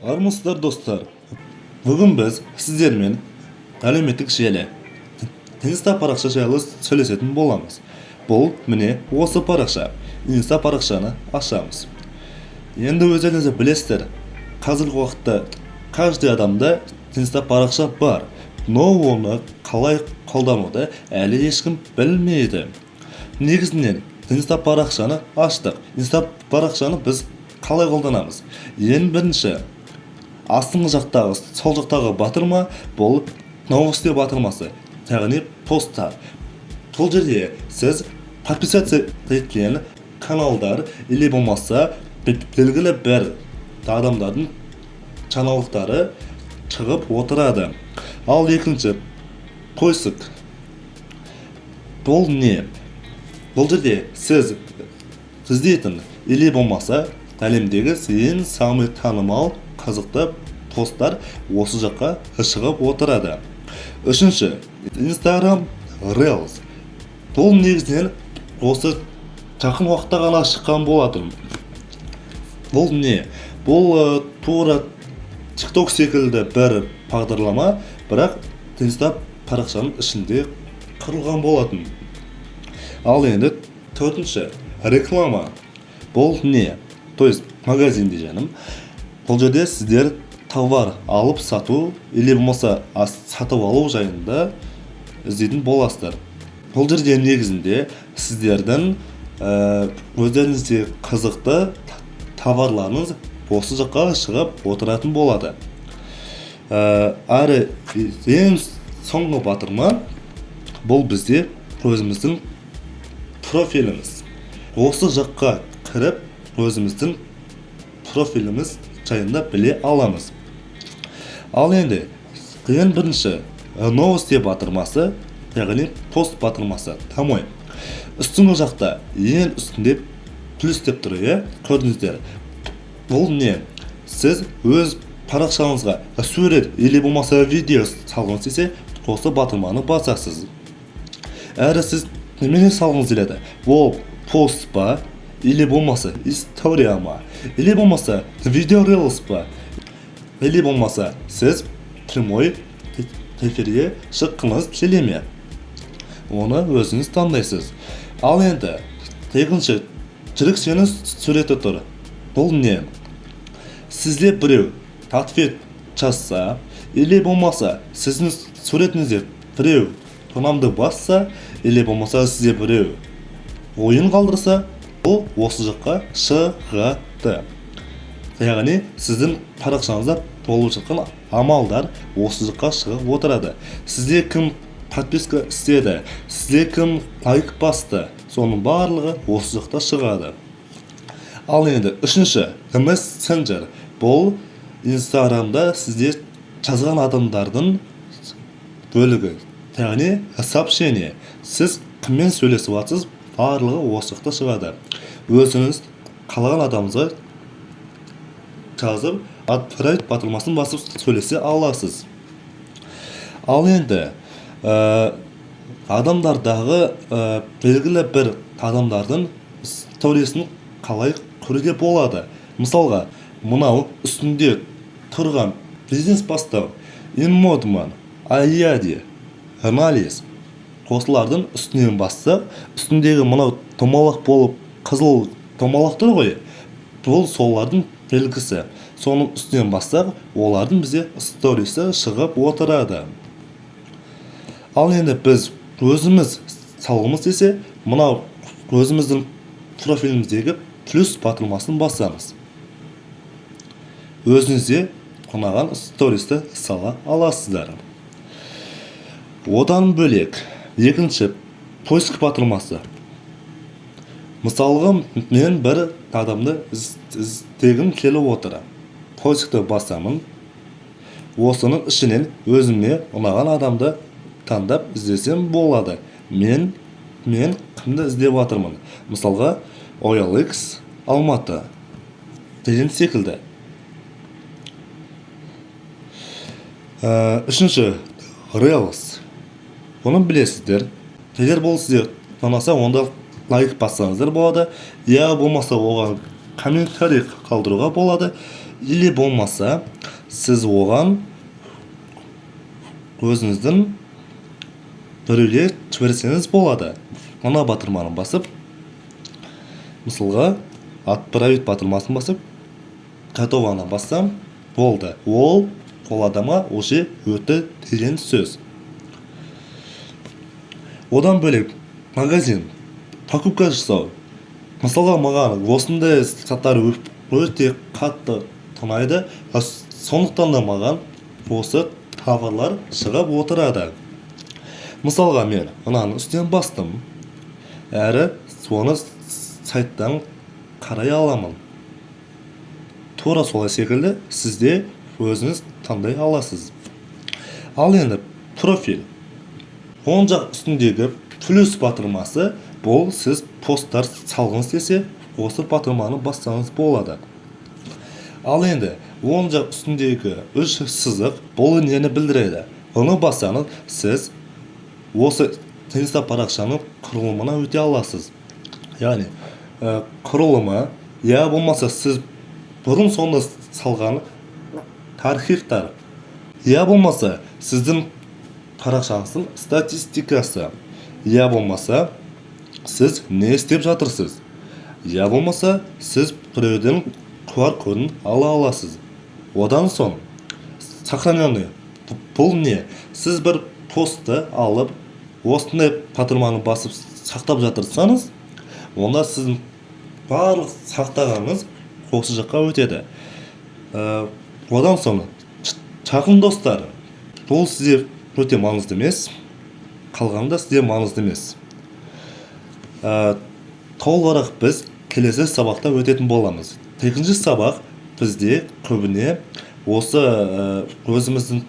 Армысыздар достар. Бүгін біз сіздермен әлеуметтік желі Инста парақша жайлы сөйлесетін боламыз. Бұл міне осы парақша. Инста парақшаны ашамыз. Енді өздеріңіз білесіздер, қазіргі уақытта каждый адамда Инста парақша бар. Но оны қалай қолдануды әлі ешкім білмейді. Негізінен Инста парақшаны аштық. Инста парақшаны біз қалай қолданамыз? Ең бірінші, астыңғы жақтағы, сол жақтағы батырма бұл новости батырмасы, яғни посттар. Бұл жерде сіз подписаться еткен каналдар или болмаса белгілі бір адамдардың жаңалықтары шығып отырады. Ал екінші, поиск. Бұл не? Бұл жерде сіз іздейтін или болмаса әлемдегі ең самый танымал қызықты посттар осы жаққа шығып отырады. Үшінші, Instagram Reels. Бұл негізінен осы жақын уақытта ғана шыққан болатын. Бұл не? Бұл тура TikTok секілді бір бағдарлама, бірақ Insta парақшаның ішінде құрылған болатын. Ал енді төртінші, реклама. Бұл не? То есть магазин дейженім. Бұл жерде сіздер товар алып сату или болмаса сатып алу жайында іздейтін боласыздар. Бұл жерде негізінде сіздердің өздеріңізге қызықты товарларыңыз осы жаққа шығып отыратын болады. Әрі ең соңғы батырма бұл бізде өзіміздің профиліміз. Осы жаққа кіріп өзіміздің профиліміз жайында біле аламыз. Ал енді ең бірінші новости батырмасы, яғни пост батырмасы. Тамой. Үстіңгі жақта ең үстінде плюс деп тұр, көрдіңіздер. Бұл не? Сіз өз парақшаңызға сурет или болмаса видео салғыңыз келсе, осы батырманы басасыз. Әрі сіз немене салғыңыз келеді? Ол пост па, или болмаса история ма, или болмаса видео рилс па, или болмаса сіз прямой эфирге шыққыңыз келе ме? Оны өзіңіз таңдайсыз. Ал енді екінші, жүрек сенің суреті тұр. Бұл не? Сізде біреу ответ жазса, или болмаса сіздің суретіңізде біреу тонамды басса, или болмаса сізде біреу ойын қалдырса, бұл осы жаққа шығады. Яғни сіздің парақшаңызда толып жатқан амалдар осы жаққа шығып отырады. Сізде кім подписка істеді, сізде кім лайк басты, соның барлығы осы жақта шығады. Ал енді үшінші, мессенджер. Бұл Инстаграмда сізде жазған адамдардың бөлігі, яғни сообщение. Сіз кіммен сөйлесіп жатсыз, барлығы осы жақта шығады. Өзіңіз қалаған адамыңызға жазып, отправить батырмасын басып сөйлесе аласыз. Ал енді адамдардағы белгілі бір адамдардың сторисін қалай көруге болады? Мысалға, мынау үстінде тұрған бизнес бастау, инмодман, аяди, анализ. Қосылардың үстінен басса, үстіндегі мынау томалақ болып, қызыл томалақ тұр ғой, бұл солардың белгісі. Соның үстінен басса, олардың бізе сторисі шығып отырады. Ал енді біз өзіміз салғымыз десе, мынау өзіміздің профиліміздегі плюс батырмасын басамыз. Өзіңізде ұнаған стористі сала аласыздар. Одан бөлек екінші, поиск батырмасы. Мысалға, мен бір адамды іздегім келіп отыр. Поискті басамын. Осының ішінен өзіме ұнаған адамды таңдап іздесем болады. Мен кімді іздеп жатырмын? Мысалға, OLX Алматы деген секілді. Үшінші, Reels. Оны білесіздер. Егер бұл сізде ұнаса, онда лайк бассаңыздар болады. Я болмаса оған комментарий қалдыруға болады. Или болмаса сіз оған өзіңіздің біреуге жіберсеңіз болады. Мына батырманы басып, мысалға отправить батырмасын басып, готованы бассам болды. Ол адама уже өтті деген сөз. Одан бөлек магазин, покупка жасау. Мысалға маған осындай заттар өте қатты ұнайды, сондықтан да маған осы товарлар шығып отырады. Мысалға мен мынаны үстен бастым, әрі соны сайттан қарай аламын. Тура солай секілді сізде өзіңіз таңдай аласыз. Ал енді профиль. Оң жақ үстіндегі плюс батырмасы, бұл сіз посттар салғыңыз келсе, осы батырманы бассаңыз болады. Ал енді оң жақ үстіндегі үш сызық, бұл нені білдіреді? Оны бассаңыз, сіз осы Инста парақшаның құрылымына өте аласыз. Яғни құрылымы, я болмаса сіз бұрын сонда салған архивтар, я болмаса сіздің парақшаңыздың статистикасы, я болмаса сіз не істеп жатырсыз, я болмаса сіз біреудің QR-кодын ала аласыз. Одан соң сохраненный. Бұл не? Сіз бір постты алып, осындай батырманы басып сақтап жатырсаңыз, онда сіздің барлық сақтағаныңыз осы жаққа өтеді. Одан соң жақын достар. Бұл сізде өте маңызды емес, қалғанда сізде маңызды емес. Толығырақ біз келесі сабақта өтетін боламыз. Екінші сабақ бізде көбіне осы өзіміздің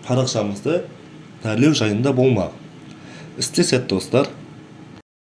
парақшамызды әрлеу жайында болмақ. Істе сәтті достар.